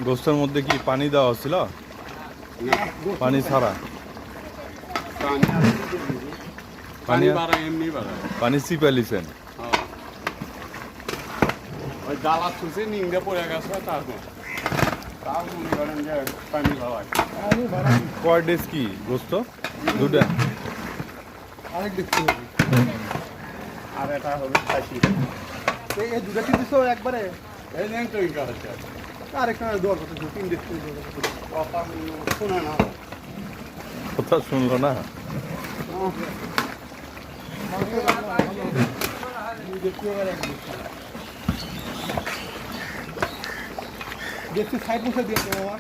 গোস্তের মধ্যে কি পানি দেওয়া ছিল? পানি ছাড়া পানি চিপে লিছেন। ওই জ্বালা ছুঁচে নিংড়ে পড়ে গেছে তারপর তাও মনে করেন যে পানি ভাড়া কয় ডেজ কি গোস্ত? দুটা। আরেক দেখতে হবে। আর এটা হবে খাসি। এই দুটা কি দিছো একবারে? এই নেন তো এই কাজটা আরেকটা দোয়ার কথা ছিল, তিন দেখতে হবে। কথা শোনে না কথা শুনলো না। দেখছি সাইড বসে দিয়ে বাবা।